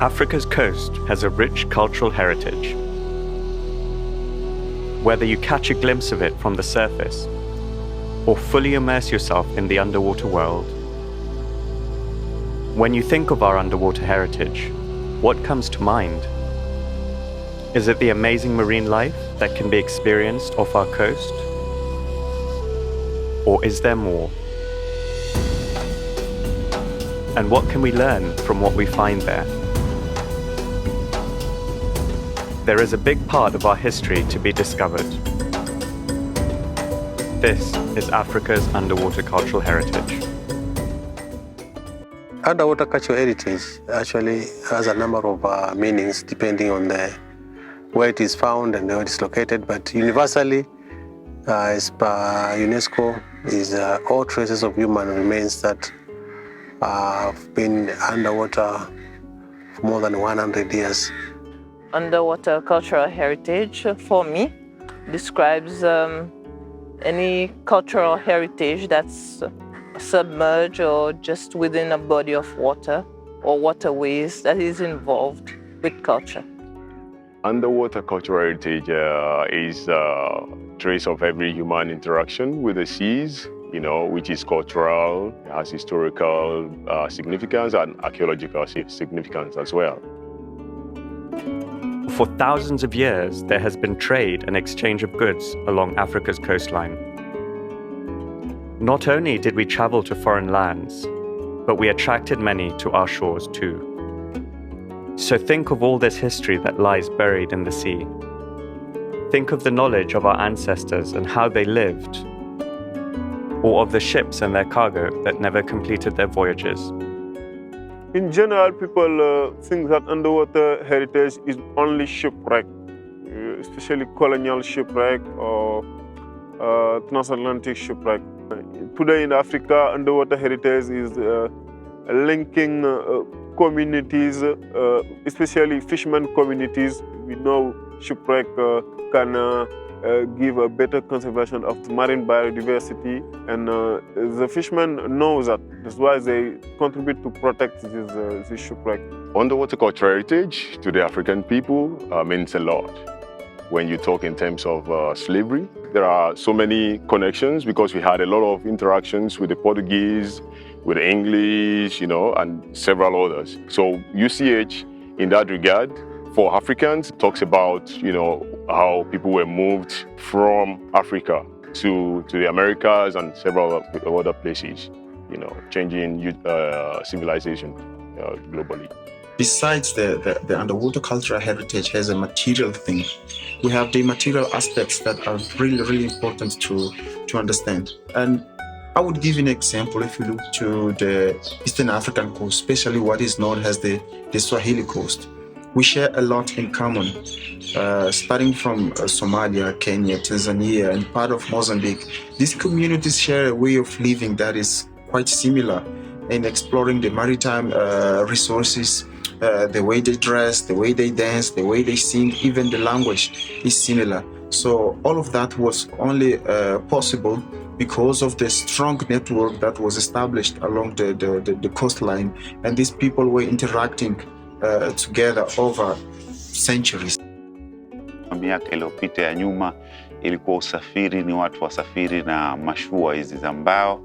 Africa's coast has a rich cultural heritage. Whether you catch a glimpse of it from the surface or fully immerse yourself in the underwater world, when you think of our underwater heritage, what comes to mind? Is it the amazing marine life that can be experienced off our coast? Or is there more? And what can we learn from what we find there? There is a big part of our history to be discovered. This is Africa's underwater cultural heritage. Underwater cultural heritage actually has a number of meanings depending on where it is found and where it is located, but universally, as per UNESCO, is all traces of human remains that have been underwater for more than 100 years. Underwater cultural heritage, for me, describes any cultural heritage that's submerged or just within a body of water or waterways that is involved with culture. Underwater cultural heritage is a trace of every human interaction with the seas, which is cultural, has historical significance and archaeological significance as well. For thousands of years, there has been trade and exchange of goods along Africa's coastline. Not only did we travel to foreign lands, but we attracted many to our shores too. So think of all this history that lies buried in the sea. Think of the knowledge of our ancestors and how they lived, or of the ships and their cargo that never completed their voyages. In general, people think that underwater heritage is only shipwreck, especially colonial shipwreck or transatlantic shipwreck. Today in Africa, underwater heritage is linking communities, especially fishermen communities. We know shipwreck can give a better conservation of the marine biodiversity, and the fishermen know that. That's why they contribute to protect this shipwreck. Underwater cultural heritage to the African people means a lot. When you talk in terms of slavery, there are so many connections because we had a lot of interactions with the Portuguese, with the English, and several others. So UCH, in that regard, for Africans, talks about, how people were moved from Africa to the Americas and several other places, changing civilization globally. Besides the underwater cultural heritage has a material thing, we have the material aspects that are really, really important to understand. And I would give you an example. If you look to the Eastern African coast, especially what is known as the Swahili coast, we share a lot in common, starting from Somalia, Kenya, Tanzania, and part of Mozambique. These communities share a way of living that is quite similar in exploring the maritime resources. The way they dress, the way they dance, the way they sing, even the language is similar. So all of that was only possible because of the strong network that was established along the coastline, and these people were interacting together over centuries. Miaka iliyopita ya nyuma ilikuwa usafiri ni watu wasafiri na mashua hizi za mbao,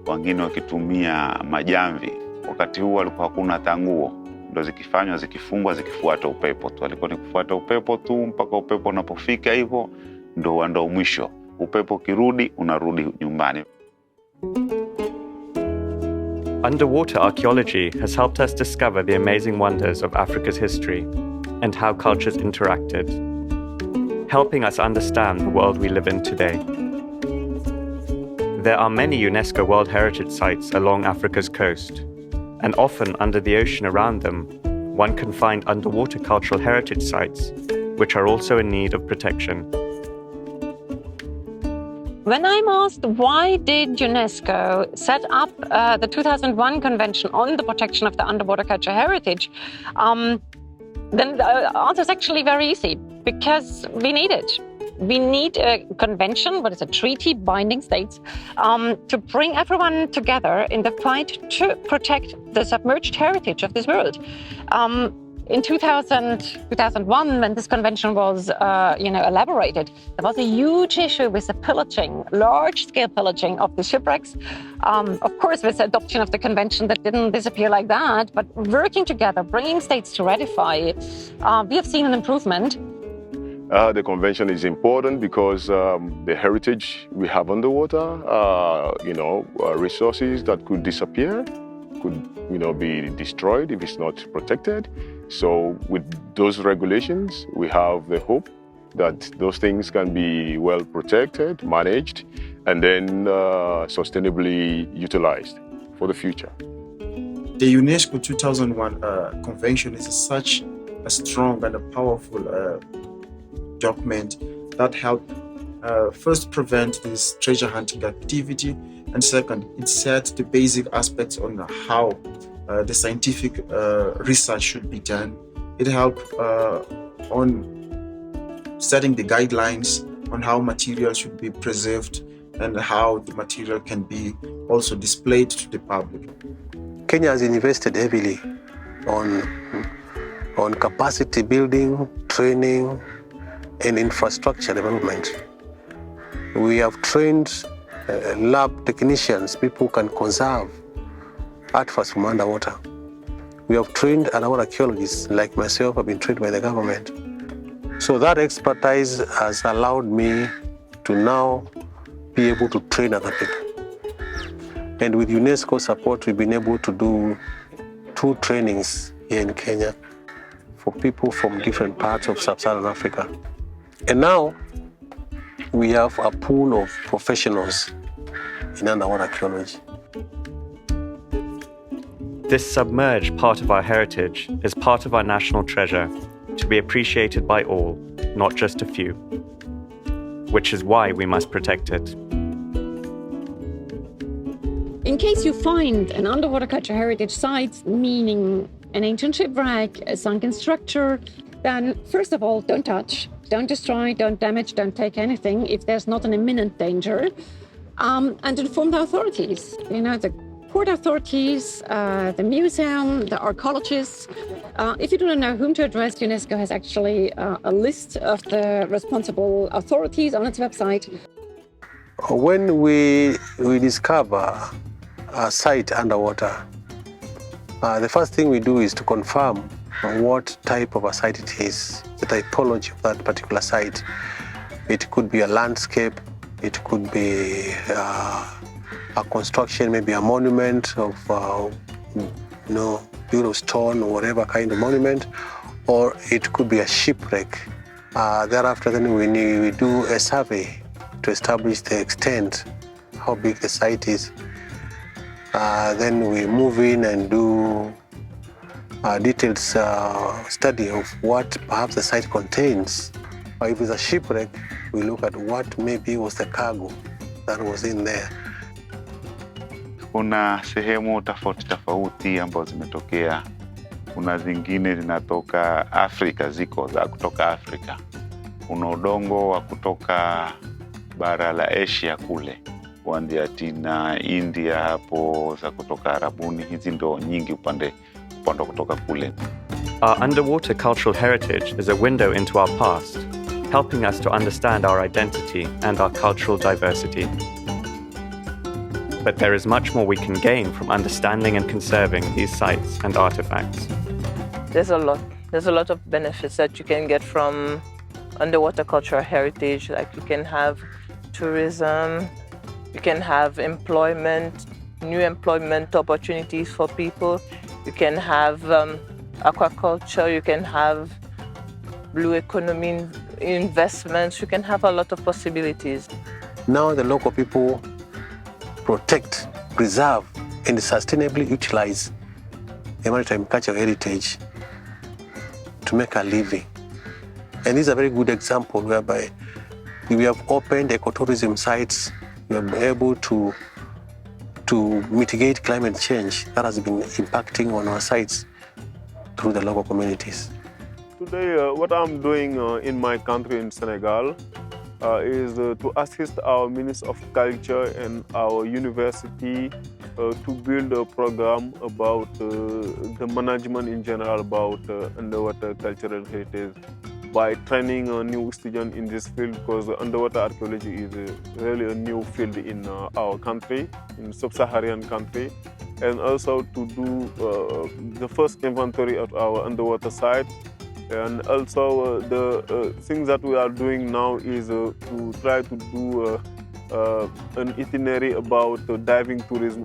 wengine wakitumia majamvi. Wakati huo walikuwa hakuna tanguo, ndo zikifanywa zikifungwa zikifuata upepo tu. Walikuwa ni kufuata upepo tu mpaka upepo unapofika hivyo ndo mwisho. Upepo kirudi unarudi nyumbani. Underwater archaeology has helped us discover the amazing wonders of Africa's history and how cultures interacted, helping us understand the world we live in today. There are many UNESCO World Heritage Sites along Africa's coast, and often under the ocean around them, one can find underwater cultural heritage sites, which are also in need of protection. When I'm asked why did UNESCO set up the 2001 Convention on the Protection of the Underwater Cultural Heritage, then the answer is actually very easy, because we need it. We need a convention, what is a treaty binding states, to bring everyone together in the fight to protect the submerged heritage of this world. in 2001, when this convention was, elaborated, there was a huge issue with the pillaging, large-scale pillaging of the shipwrecks. Of course, with the adoption of the convention, that didn't disappear like that, but working together, bringing states to ratify, we have seen an improvement. The convention is important because the heritage we have underwater, resources that could disappear, could be destroyed if it's not protected. So with those regulations, we have the hope that those things can be well protected, managed, and then sustainably utilized for the future. The UNESCO 2001 convention is such a strong and a powerful document that helped first prevent this treasure hunting activity, and second, it set the basic aspects on how the scientific research should be done. It helped on setting the guidelines on how material should be preserved and how the material can be also displayed to the public. Kenya has invested heavily on capacity building, training, and infrastructure development. We have trained lab technicians, people who can conserve artifacts from underwater. We have trained underwater archaeologists, like myself, have been trained by the government. So that expertise has allowed me to now be able to train other people. And with UNESCO support, we've been able to do 2 trainings here in Kenya for people from different parts of sub-Saharan Africa. And now we have a pool of professionals in underwater archaeology. This submerged part of our heritage is part of our national treasure, to be appreciated by all, not just a few, which is why we must protect it. In case you find an underwater cultural heritage site, meaning an ancient shipwreck, a sunken structure, then first of all, don't touch, don't destroy, don't damage, don't take anything if there's not an imminent danger, and inform the authorities. The port authorities, the museum, the archaeologists. If you do not know whom to address, UNESCO has actually a list of the responsible authorities on its website. When we discover a site underwater, the first thing we do is to confirm what type of a site it is, the typology of that particular site. It could be a landscape, it could be a construction, maybe a monument of built of stone or whatever kind of monument, or it could be a shipwreck. Thereafter, then we do a survey to establish the extent, how big the site is. Then we move in and do a detailed study of what perhaps the site contains. Or if it's a shipwreck, we look at what maybe was the cargo that was in there. Kuna sehemu tofauti ambazo zimetokea. Kuna zingine zinatoka Afrika, ziko za kutoka Afrika. Kuna udongo wa kutoka bara la Asia kule, kuanzia China, India hapo, za kutoka Arabuni. Hizi ndo nyingi upande kutoka kule. Our underwater cultural heritage is a window into our past, helping us to understand our identity and our cultural diversity. But there is much more we can gain from understanding and conserving these sites and artifacts. There's a lot of benefits that you can get from underwater cultural heritage. Like you can have tourism, you can have employment, new employment opportunities for people. You can have aquaculture, you can have blue economy investments, you can have a lot of possibilities. Now the local people protect, preserve, and sustainably utilize the maritime cultural heritage to make a living. And this is a very good example whereby we have opened ecotourism sites. We have been able to mitigate climate change that has been impacting on our sites through the local communities. Today, what I'm doing in my country, in Senegal, is to assist our Minister of Culture and our university to build a program about the management in general about underwater cultural heritage by training a new student in this field, because underwater archaeology is really a new field in our country, in sub-Saharan country, and also to do the first inventory of our underwater sites. And also the things that we are doing now is to try to do an itinerary about diving tourism.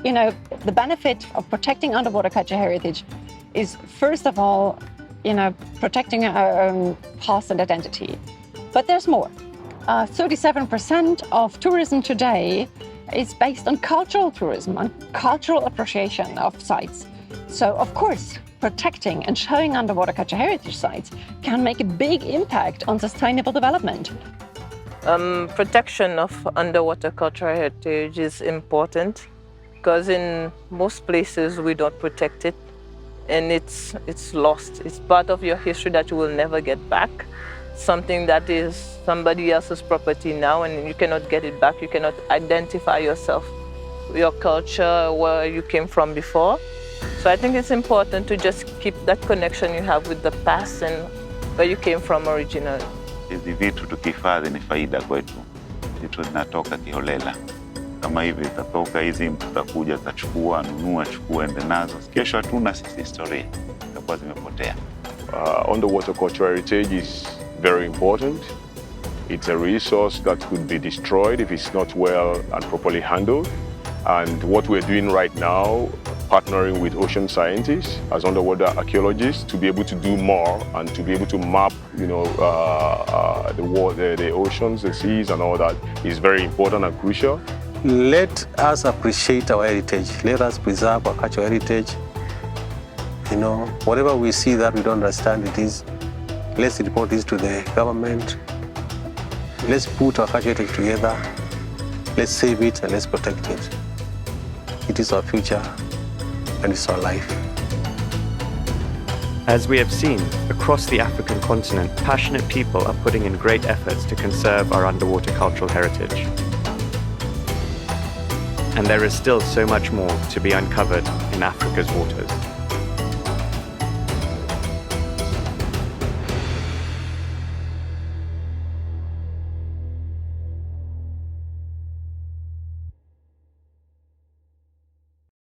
You know, the benefit of protecting underwater cultural heritage is, first of all, you know, protecting our own past and identity. But there's more. 37% of tourism today is based on cultural tourism, on cultural appreciation of sites. So, of course, protecting and showing underwater cultural heritage sites can make a big impact on sustainable development. Protection of underwater cultural heritage is important because in most places we don't protect it, and it's lost. It's part of your history that you will never get back. Something that is somebody else's property now, and you cannot get it back. You cannot identify yourself, your culture, where you came from before. So I think it's important to just keep that connection you have with the past and where you came from originally. Hizi vitu tukihifadhi ni faida kwetu. Vitu zinatoka kiholela. Kama hivi zitatoka hizi, mtu atakuja atachukua, nunua, chukua, ende nazo. Kesho hatuna sisi historia. Zitakuwa zimepotea. Underwater cultural heritage is very important. It's a resource that could be destroyed if it's not well and properly handled. And what we're doing right now, partnering with ocean scientists as underwater archaeologists to be able to do more and to be able to map, you know, the water, the oceans, the seas and all that is very important and crucial. Let us appreciate our heritage. Let us preserve our cultural heritage. You know, whatever we see that we don't understand, let's report this to the government. Let's put our cultural heritage together. Let's save it and let's protect it. It is our future and it's our life. As we have seen, across the African continent, passionate people are putting in great efforts to conserve our underwater cultural heritage. And there is still so much more to be uncovered in Africa's waters.